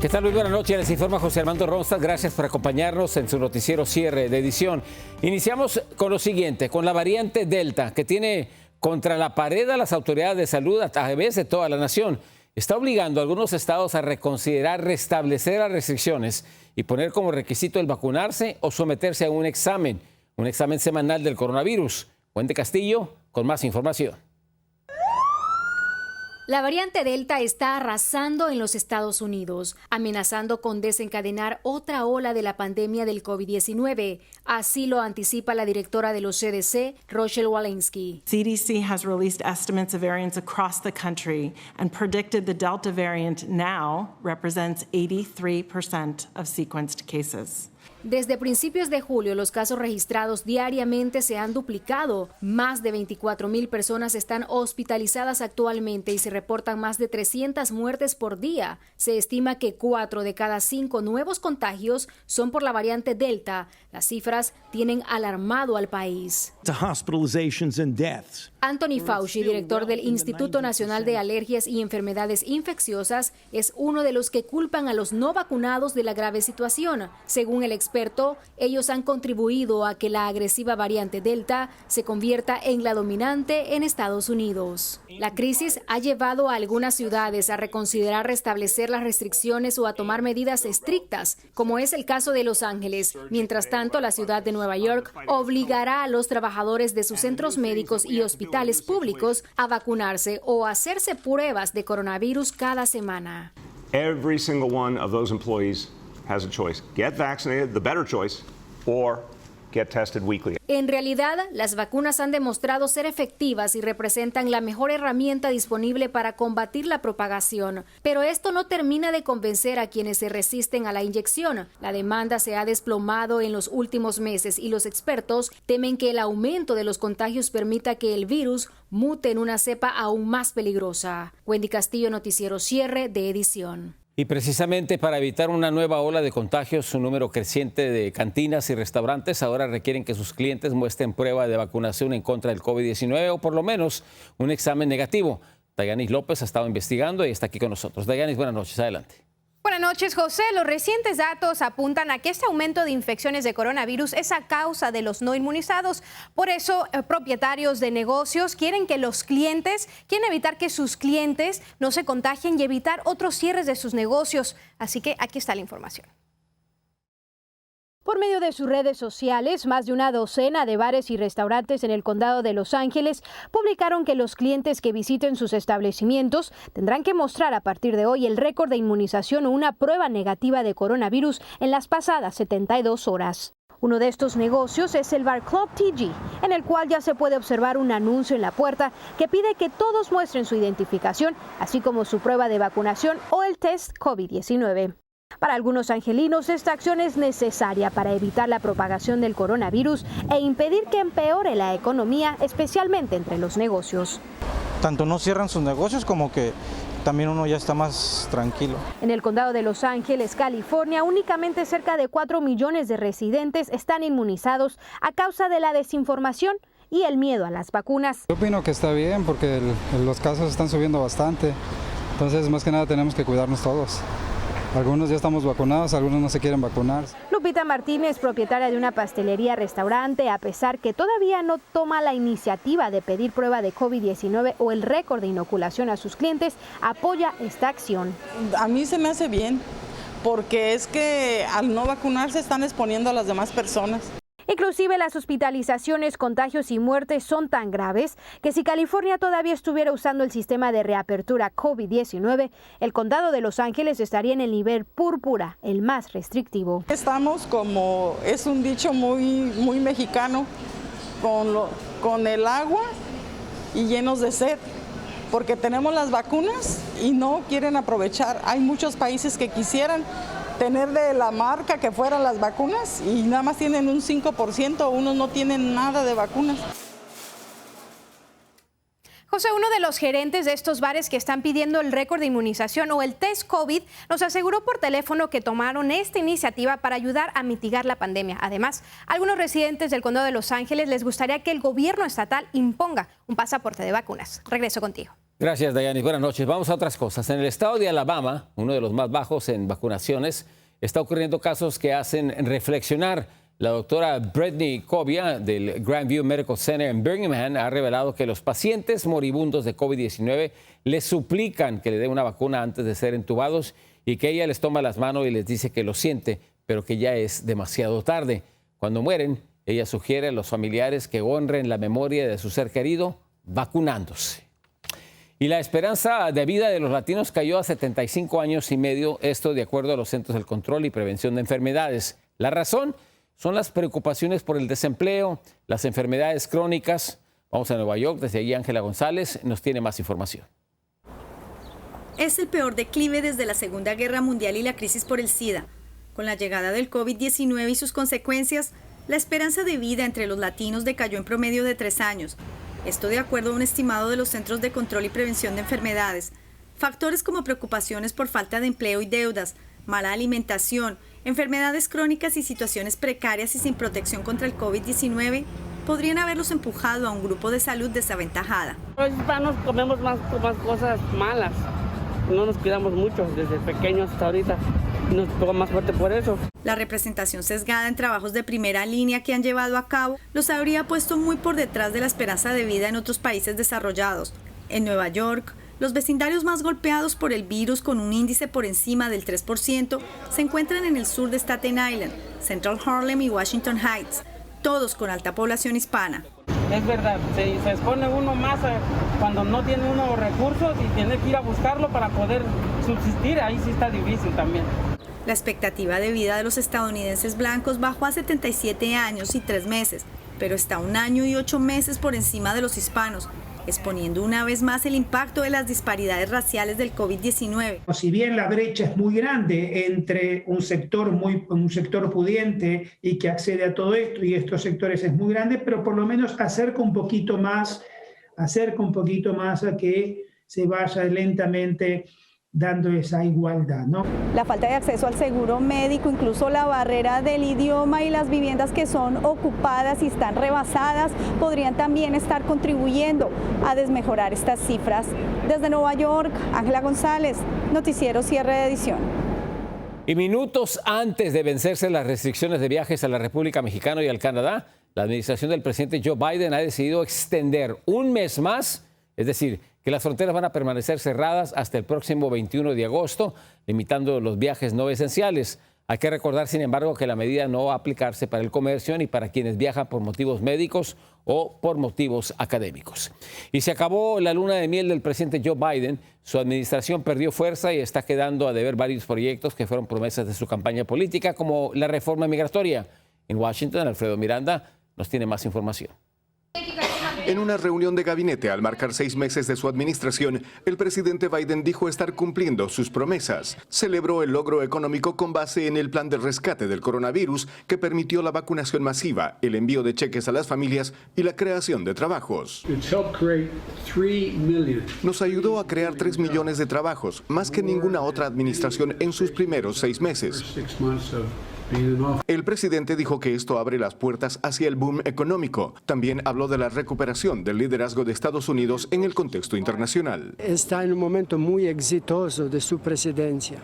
¿Qué tal? Muy buenas noches. Les informa José Armando Ronzas. Gracias por acompañarnos en su noticiero cierre de edición. Iniciamos con lo siguiente, con la variante Delta, que tiene contra la pared a las autoridades de salud a través de toda la nación. Está obligando a algunos estados a reconsiderar restablecer las restricciones y poner como requisito el vacunarse o someterse a un examen semanal del coronavirus. Wendy Castillo con más información. La variante Delta está arrasando en los Estados Unidos, amenazando con desencadenar otra ola de la pandemia del COVID-19. Así lo anticipa la directora de los CDC, Rochelle Walensky. CDC has released estimates of variants across the country and predicted the Delta variant now represents 83% of sequenced cases. Desde principios de julio, los casos registrados diariamente se han duplicado. Más de 24,000 personas están hospitalizadas actualmente y se reportan más de 300 muertes por día. Se estima que 4 de cada 5 nuevos contagios son por la variante Delta. Las cifras tienen alarmado al país. Anthony Fauci, director del Instituto Nacional de Alergias y Enfermedades Infecciosas, es uno de los que culpan a los no vacunados de la grave situación. Según el experto, ellos han contribuido a que la agresiva variante Delta se convierta en la dominante en Estados Unidos. La crisis ha llevado a algunas ciudades a reconsiderar restablecer las restricciones o a tomar medidas estrictas, como es el caso de Los Ángeles. Mientras tanto, la ciudad de Nueva York obligará a los trabajadores de sus centros médicos y hospitales públicos a vacunarse o hacerse pruebas de coronavirus cada semana. Every single one of those employees has a choice. Get vaccinated, the better choice, or get tested weekly. En realidad, las vacunas han demostrado ser efectivas y representan la mejor herramienta disponible para combatir la propagación. Pero esto no termina de convencer a quienes se resisten a la inyección. La demanda se ha desplomado en los últimos meses y los expertos temen que el aumento de los contagios permita que el virus mute en una cepa aún más peligrosa. Wendy Castillo, noticiero cierre de edición. Y precisamente para evitar una nueva ola de contagios, un número creciente de cantinas y restaurantes ahora requieren que sus clientes muestren prueba de vacunación en contra del COVID-19 o por lo menos un examen negativo. Dayanis López ha estado investigando y está aquí con nosotros. Dayanis, buenas noches. Adelante. Buenas noches, José. Los recientes datos apuntan a que este aumento de infecciones de coronavirus es a causa de los no inmunizados. Por eso, propietarios de negocios quieren evitar que sus clientes no se contagien y evitar otros cierres de sus negocios. Así que aquí está la información. Por medio de sus redes sociales, más de una docena de bares y restaurantes en el condado de Los Ángeles publicaron que los clientes que visiten sus establecimientos tendrán que mostrar a partir de hoy el récord de inmunización o una prueba negativa de coronavirus en las pasadas 72 horas. Uno de estos negocios es el Bar Club TG, en el cual ya se puede observar un anuncio en la puerta que pide que todos muestren su identificación, así como su prueba de vacunación o el test COVID-19. Para algunos angelinos, esta acción es necesaria para evitar la propagación del coronavirus e impedir que empeore la economía, especialmente entre los negocios. Tanto no cierran sus negocios como que también uno ya está más tranquilo. En el condado de Los Ángeles, California, únicamente cerca de 4 millones de residentes están inmunizados a causa de la desinformación y el miedo a las vacunas. Yo opino que está bien porque los casos están subiendo bastante, entonces más que nada tenemos que cuidarnos todos. Algunos ya estamos vacunados, algunos no se quieren vacunar. Lupita Martínez, propietaria de una pastelería-restaurante, a pesar que todavía no toma la iniciativa de pedir prueba de COVID-19 o el récord de inoculación a sus clientes, apoya esta acción. A mí se me hace bien, porque es que al no vacunarse están exponiendo a las demás personas. Inclusive las hospitalizaciones, contagios y muertes son tan graves que si California todavía estuviera usando el sistema de reapertura COVID-19, el condado de Los Ángeles estaría en el nivel púrpura, el más restrictivo. Estamos como, es un dicho muy mexicano, con el agua y llenos de sed, porque tenemos las vacunas y no quieren aprovechar. Hay muchos países que quisieran tener de la marca que fueran las vacunas y nada más tienen un 5%, unos no tienen nada de vacunas. José, uno de los gerentes de estos bares que están pidiendo el récord de inmunización o el test COVID nos aseguró por teléfono que tomaron esta iniciativa para ayudar a mitigar la pandemia. Además, a algunos residentes del condado de Los Ángeles les gustaría que el gobierno estatal imponga un pasaporte de vacunas. Regreso contigo. Gracias, Dayanis. Buenas noches. Vamos a otras cosas. En el estado de Alabama, uno de los más bajos en vacunaciones, está ocurriendo casos que hacen reflexionar. La doctora Brittany Cobia del Grandview Medical Center en Birmingham ha revelado que los pacientes moribundos de COVID-19 les suplican que le den una vacuna antes de ser entubados y que ella les toma las manos y les dice que lo siente, pero que ya es demasiado tarde. Cuando mueren, ella sugiere a los familiares que honren la memoria de su ser querido vacunándose. Y la esperanza de vida de los latinos cayó a 75 años y medio, esto de acuerdo a los Centros de Control y Prevención de Enfermedades. La razón son las preocupaciones por el desempleo, las enfermedades crónicas. Vamos a Nueva York, desde allí Ángela González nos tiene más información. Es el peor declive desde la Segunda Guerra Mundial y la crisis por el SIDA. Con la llegada del COVID-19 y sus consecuencias, la esperanza de vida entre los latinos decayó en promedio de 3 años. Esto de acuerdo a un estimado de los Centros de Control y Prevención de Enfermedades. Factores como preocupaciones por falta de empleo y deudas, mala alimentación, enfermedades crónicas y situaciones precarias y sin protección contra el COVID-19 podrían haberlos empujado a un grupo de salud desaventajada. Los hispanos comemos más cosas malas, no nos cuidamos mucho desde pequeños hasta ahorita, nos pega más fuerte por eso. La representación sesgada en trabajos de primera línea que han llevado a cabo los habría puesto muy por detrás de la esperanza de vida en otros países desarrollados. En Nueva York, los vecindarios más golpeados por el virus con un índice por encima del 3% se encuentran en el sur de Staten Island, Central Harlem y Washington Heights, todos con alta población hispana. Es verdad, se expone uno más cuando no tiene uno recursos y tiene que ir a buscarlo para poder subsistir, ahí sí está difícil también. La expectativa de vida de los estadounidenses blancos bajó a 77 años y 3 meses, pero está 1 año y 8 meses por encima de los hispanos, exponiendo una vez más el impacto de las disparidades raciales del COVID-19. Si bien la brecha es muy grande entre un sector pudiente y que accede a todo esto y estos sectores es muy grande, pero por lo menos acerca un poquito más a que se vaya lentamente dando esa igualdad, ¿no? La falta de acceso al seguro médico, incluso la barrera del idioma y las viviendas que son ocupadas y están rebasadas podrían también estar contribuyendo a desmejorar estas cifras. Desde Nueva York, Ángela González, Noticiero Cierre de Edición. Y minutos antes de vencerse las restricciones de viajes a la República Mexicana y al Canadá, la administración del presidente Joe Biden ha decidido extender 1 mes más, es decir, que las fronteras van a permanecer cerradas hasta el próximo 21 de agosto, limitando los viajes no esenciales. Hay que recordar, sin embargo, que la medida no va a aplicarse para el comercio ni para quienes viajan por motivos médicos o por motivos académicos. Y se acabó la luna de miel del presidente Joe Biden. Su administración perdió fuerza y está quedando a deber varios proyectos que fueron promesas de su campaña política, como la reforma migratoria. En Washington, Alfredo Miranda nos tiene más información. En una reunión de gabinete al marcar 6 meses de su administración, el presidente Biden dijo estar cumpliendo sus promesas. Celebró el logro económico con base en el plan de rescate del coronavirus que permitió la vacunación masiva, el envío de cheques a las familias y la creación de trabajos. Nos ayudó a crear 3 millones de trabajos, más que ninguna otra administración en sus primeros 6 meses. El presidente dijo que esto abre las puertas hacia el boom económico. También habló de la recuperación del liderazgo de Estados Unidos en el contexto internacional. Está en un momento muy exitoso de su presidencia,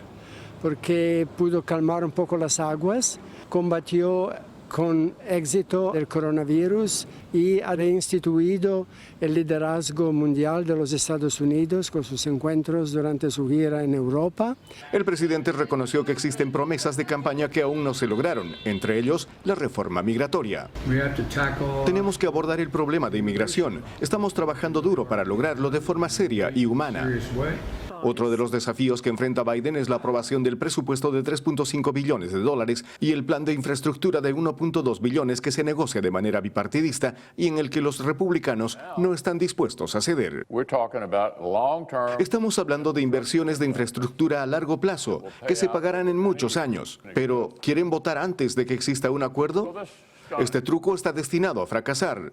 porque pudo calmar un poco las aguas, combatió con éxito el coronavirus y ha reinstituido el liderazgo mundial de los Estados Unidos con sus encuentros durante su gira en Europa. El presidente reconoció que existen promesas de campaña que aún no se lograron, entre ellos la reforma migratoria. Tenemos que abordar el problema de inmigración. Estamos trabajando duro para lograrlo de forma seria y humana. Otro de los desafíos que enfrenta Biden es la aprobación del presupuesto de $3.5 billones y el plan de infraestructura de 1.2 billones que se negocia de manera bipartidista y en el que los republicanos no están dispuestos a ceder. Estamos hablando de inversiones de infraestructura a largo plazo que se pagarán en muchos años. Pero, ¿quieren votar antes de que exista un acuerdo? Este truco está destinado a fracasar.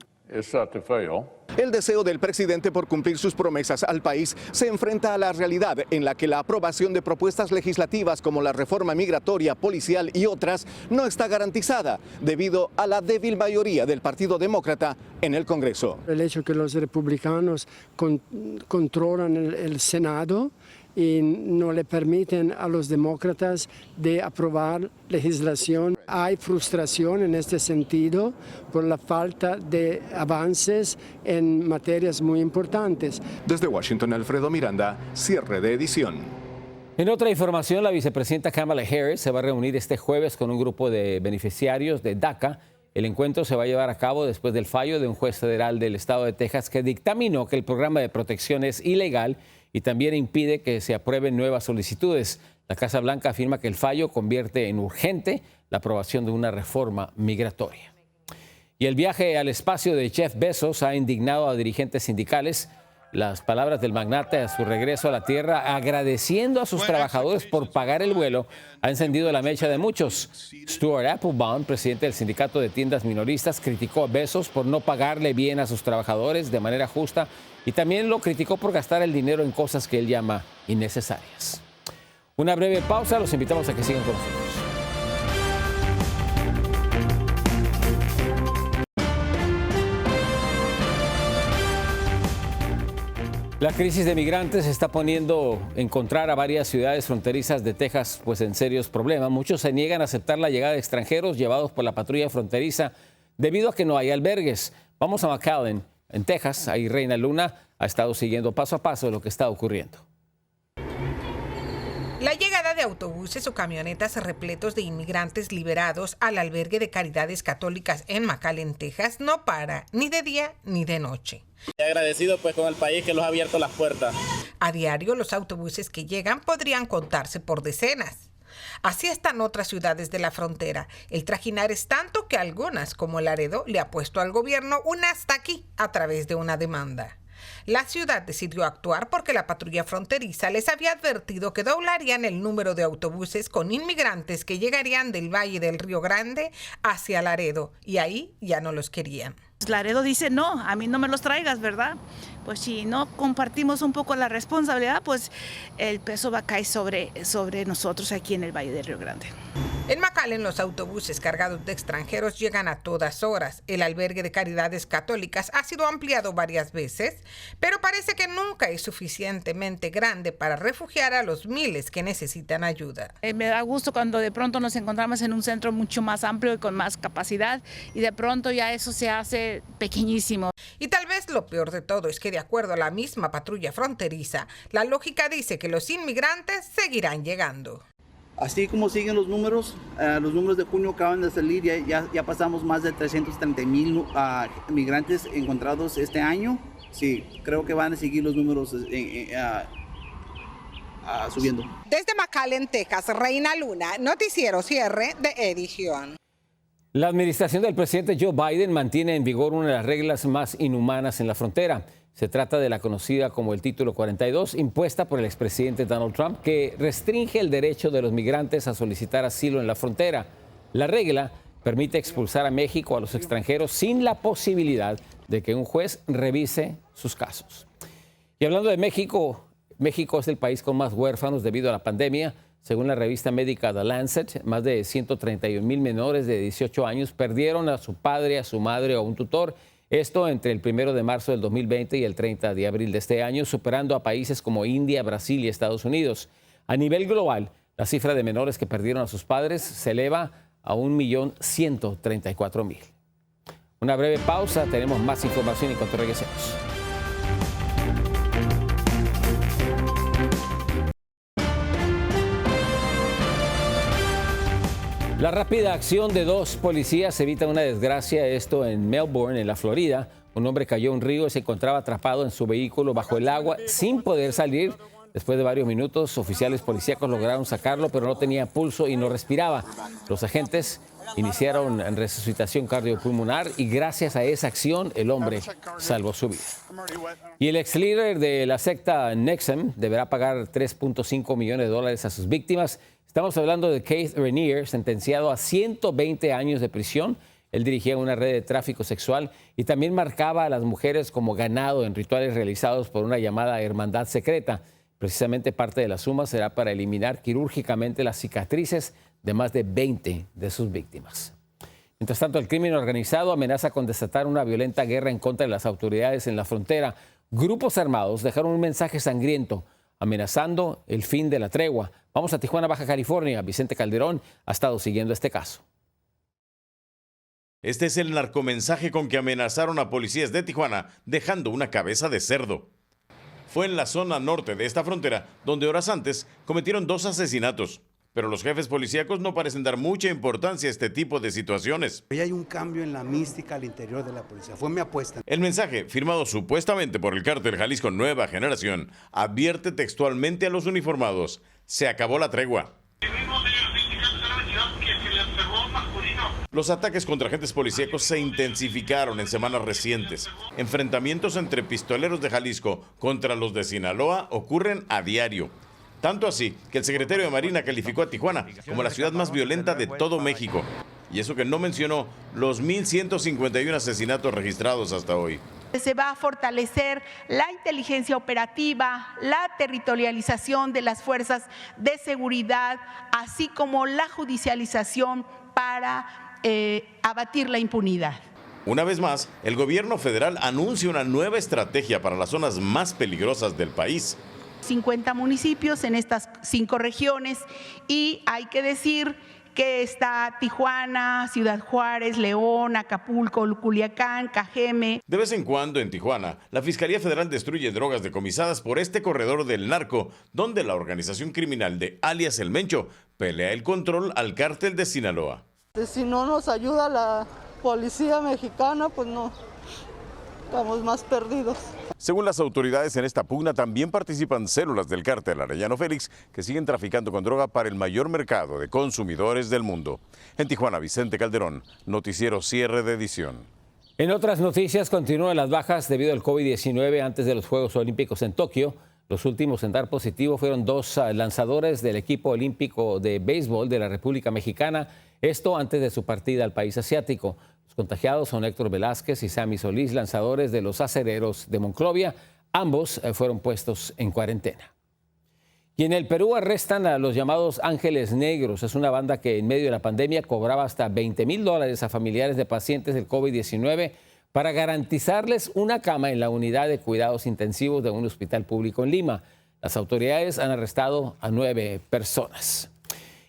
El deseo del presidente por cumplir sus promesas al país se enfrenta a la realidad en la que la aprobación de propuestas legislativas como la reforma migratoria, policial y otras no está garantizada debido a la débil mayoría del Partido Demócrata en el Congreso. El hecho que los republicanos controlan el Senado y no le permiten a los demócratas de aprobar legislación. Hay frustración en este sentido por la falta de avances en materias muy importantes. Desde Washington, Alfredo Miranda, cierre de edición. En otra información, la vicepresidenta Kamala Harris se va a reunir este jueves con un grupo de beneficiarios de DACA. El encuentro se va a llevar a cabo después del fallo de un juez federal del estado de Texas que dictaminó que el programa de protección es ilegal y también impide que se aprueben nuevas solicitudes. La Casa Blanca afirma que el fallo convierte en urgente la aprobación de una reforma migratoria. Y el viaje al espacio de Jeff Bezos ha indignado a dirigentes sindicales. Las palabras del magnate a su regreso a la Tierra, agradeciendo a sus trabajadores por pagar el vuelo, ha encendido la mecha de muchos. Stuart Applebaum, presidente del sindicato de tiendas minoristas, criticó a Bezos por no pagarle bien a sus trabajadores de manera justa y también lo criticó por gastar el dinero en cosas que él llama innecesarias. Una breve pausa, los invitamos a que sigan con nosotros. La crisis de migrantes está poniendo encontrar a varias ciudades fronterizas de Texas pues en serios problemas. Muchos se niegan a aceptar la llegada de extranjeros llevados por la patrulla fronteriza debido a que no hay albergues. Vamos a McAllen, en Texas. Ahí Reina Luna ha estado siguiendo paso a paso lo que está ocurriendo. La llegada de autobuses o camionetas repletos de inmigrantes liberados al albergue de Caridades Católicas en McAllen, Texas, no para ni de día ni de noche. Agradecido pues con el país que nos ha abierto las puertas. A diario los autobuses que llegan podrían contarse por decenas. Así están otras ciudades de la frontera. El trajinar es tanto que algunas, como Laredo, le ha puesto al gobierno un hasta aquí a través de una demanda. La ciudad decidió actuar porque la patrulla fronteriza les había advertido que doblarían el número de autobuses con inmigrantes que llegarían del Valle del Río Grande hacia Laredo, y ahí ya no los querían. Laredo dice, no, a mí no me los traigas, ¿verdad? Pues si no compartimos un poco la responsabilidad, pues el peso va a caer sobre nosotros aquí en el Valle del Río Grande. En McAllen los autobuses cargados de extranjeros llegan a todas horas. El albergue de Caridades Católicas ha sido ampliado varias veces, pero parece que nunca es suficientemente grande para refugiar a los miles que necesitan ayuda. Me da gusto cuando de pronto nos encontramos en un centro mucho más amplio y con más capacidad y de pronto ya eso se hace pequeñísimo. Y tal vez lo peor de todo es que de acuerdo a la misma patrulla fronteriza, la lógica dice que los inmigrantes seguirán llegando. Así como siguen los números de junio acaban de salir, ya pasamos más de 330,000 migrantes encontrados este año. Sí, creo que van a seguir los números subiendo. Desde McAllen, Texas, Reina Luna, Noticiero Cierre de Edición. La administración del presidente Joe Biden mantiene en vigor una de las reglas más inhumanas en la frontera. Se trata de la conocida como el Título 42, impuesta por el expresidente Donald Trump, que restringe el derecho de los migrantes a solicitar asilo en la frontera. La regla permite expulsar a México a los extranjeros sin la posibilidad de que un juez revise sus casos. Y hablando de México, México es el país con más huérfanos debido a la pandemia. Según la revista médica The Lancet, más de 131,000 menores de 18 años perdieron a su padre, a su madre o a un tutor. Esto entre el 1 de marzo del 2020 y el 30 de abril de este año, superando a países como India, Brasil y Estados Unidos. A nivel global, la cifra de menores que perdieron a sus padres se eleva a 1,134,000. Una breve pausa, tenemos más información en cuanto regresemos. La rápida acción de dos policías evita una desgracia, esto en Melbourne, en la Florida. Un hombre cayó a un río y se encontraba atrapado en su vehículo bajo el agua sin poder salir. Después de varios minutos, oficiales policíacos lograron sacarlo, pero no tenía pulso y no respiraba. Los agentes iniciaron resucitación cardiopulmonar y gracias a esa acción el hombre salvó su vida. Y el ex líder de la secta NXIVM deberá pagar $3.5 millones a sus víctimas. Estamos hablando de Keith Raniere, sentenciado a 120 años de prisión. Él dirigía una red de tráfico sexual y también marcaba a las mujeres como ganado en rituales realizados por una llamada hermandad secreta. Precisamente parte de la suma será para eliminar quirúrgicamente las cicatrices de más de 20 de sus víctimas. Mientras tanto, el crimen organizado amenaza con desatar una violenta guerra en contra de las autoridades en la frontera. Grupos armados dejaron un mensaje sangriento amenazando el fin de la tregua. Vamos a Tijuana, Baja California. Vicente Calderón ha estado siguiendo este caso. Este es el narcomensaje con que amenazaron a policías de Tijuana, dejando una cabeza de cerdo. Fue en la zona norte de esta frontera, donde horas antes cometieron 2 asesinatos. Pero los jefes policíacos no parecen dar mucha importancia a este tipo de situaciones. Hoy hay un cambio en la mística al interior de la policía. Fue mi apuesta. El mensaje, firmado supuestamente por el cártel Jalisco Nueva Generación, advierte textualmente a los uniformados: se acabó la tregua. Los ataques contra agentes policíacos se intensificaron en semanas recientes. Enfrentamientos entre pistoleros de Jalisco contra los de Sinaloa ocurren a diario. Tanto así que el secretario de Marina calificó a Tijuana como la ciudad más violenta de todo México. Y eso que no mencionó los 1,151 asesinatos registrados hasta hoy. Se va a fortalecer la inteligencia operativa, la territorialización de las fuerzas de seguridad, así como la judicialización para abatir la impunidad. Una vez más, el gobierno federal anuncia una nueva estrategia para las zonas más peligrosas del país. 50 municipios en estas 5 regiones y hay que decir que está Tijuana, Ciudad Juárez, León, Acapulco, Culiacán, Cajeme. De vez en cuando en Tijuana, la Fiscalía Federal destruye drogas decomisadas por este corredor del narco, donde la organización criminal de alias El Mencho pelea el control al cártel de Sinaloa. Si no nos ayuda la policía mexicana, pues no, estamos más perdidos. Según las autoridades, en esta pugna también participan células del cártel Arellano Félix, que siguen traficando con droga para el mayor mercado de consumidores del mundo. En Tijuana, Vicente Calderón, noticiero cierre de edición. En otras noticias, continúan las bajas debido al COVID-19 antes de los Juegos Olímpicos en Tokio. Los últimos en dar positivo fueron 2 lanzadores del equipo olímpico de béisbol de la República Mexicana, esto antes de su partida al país asiático. Los contagiados son Héctor Velázquez y Sammy Solís, lanzadores de los Acereros de Monclovia. Ambos fueron puestos en cuarentena. Y en el Perú arrestan a los llamados Ángeles Negros. Es una banda que en medio de la pandemia cobraba hasta $20,000 a familiares de pacientes del COVID-19 para garantizarles una cama en la unidad de cuidados intensivos de un hospital público en Lima. Las autoridades han arrestado a 9 personas.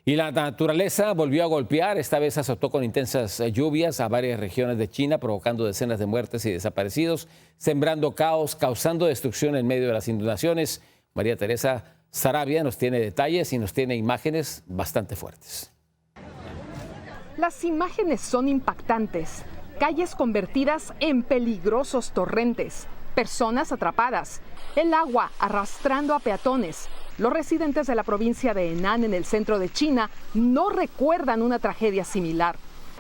Y la naturaleza volvió a golpear, esta vez azotó con intensas lluvias a varias regiones de China, provocando decenas de muertes y desaparecidos, sembrando caos, causando destrucción en medio de las inundaciones. María Teresa Sarabia nos tiene detalles y nos tiene imágenes bastante fuertes. Las imágenes son impactantes. Calles convertidas en peligrosos torrentes, personas atrapadas, el agua arrastrando a peatones. Los residentes de la provincia de Henan, en el centro de China, no recuerdan una tragedia similar.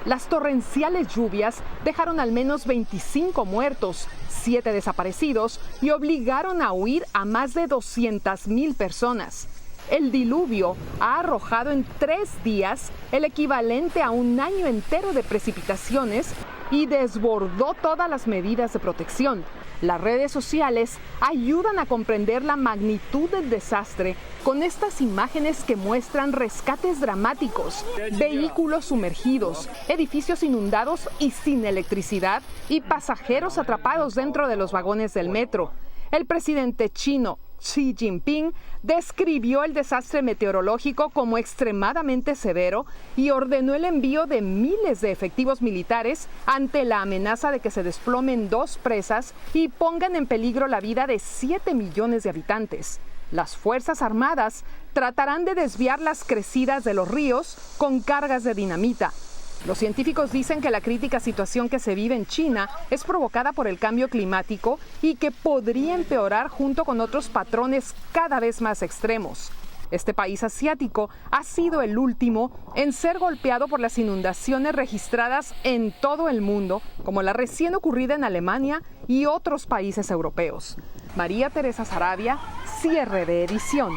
Las torrenciales lluvias dejaron al menos 25 muertos, 7 desaparecidos y obligaron a huir a más de 200,000 personas. El diluvio ha arrojado en 3 días el equivalente a un año entero de precipitaciones y desbordó todas las medidas de protección. Las redes sociales ayudan a comprender la magnitud del desastre con estas imágenes que muestran rescates dramáticos, vehículos sumergidos, edificios inundados y sin electricidad y pasajeros atrapados dentro de los vagones del metro. El presidente chino Xi Jinping describió el desastre meteorológico como extremadamente severo y ordenó el envío de miles de efectivos militares ante la amenaza de que se desplomen 2 presas y pongan en peligro la vida de 7 millones de habitantes. Las Fuerzas Armadas tratarán de desviar las crecidas de los ríos con cargas de dinamita. Los científicos dicen que la crítica situación que se vive en China es provocada por el cambio climático y que podría empeorar junto con otros patrones cada vez más extremos. Este país asiático ha sido el último en ser golpeado por las inundaciones registradas en todo el mundo, como la recién ocurrida en Alemania y otros países europeos. María Teresa Sarabia, cierre de edición.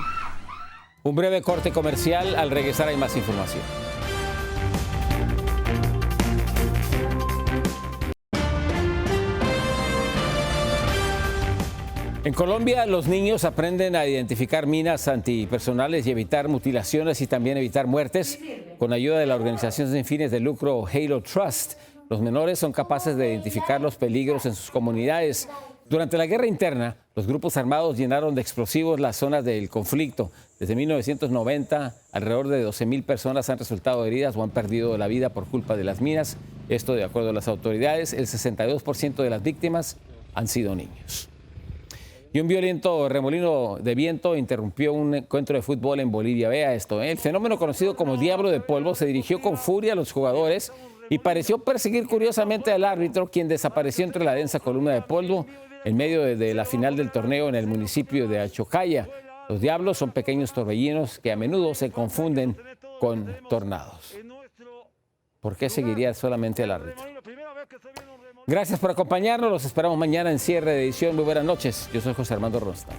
Un breve corte comercial, al regresar hay más información. En Colombia, los niños aprenden a identificar minas antipersonales y evitar mutilaciones y también evitar muertes. Con ayuda de la organización sin fines de lucro Halo Trust, los menores son capaces de identificar los peligros en sus comunidades. Durante la guerra interna, los grupos armados llenaron de explosivos las zonas del conflicto. Desde 1990, alrededor de 12,000 personas han resultado heridas o han perdido la vida por culpa de las minas. Esto, de acuerdo a las autoridades, el 62% de las víctimas han sido niños. Y un violento remolino de viento interrumpió un encuentro de fútbol en Bolivia. Vea esto, ¿eh? El fenómeno conocido como Diablo de Polvo se dirigió con furia a los jugadores y pareció perseguir curiosamente al árbitro, quien desapareció entre la densa columna de polvo en medio de la final del torneo en el municipio de Achocaya. Los diablos son pequeños torbellinos que a menudo se confunden con tornados. ¿Por qué seguiría solamente al árbitro? Gracias por acompañarnos. Los esperamos mañana en cierre de edición. Muy buenas noches. Yo soy José Armando Ronstadt.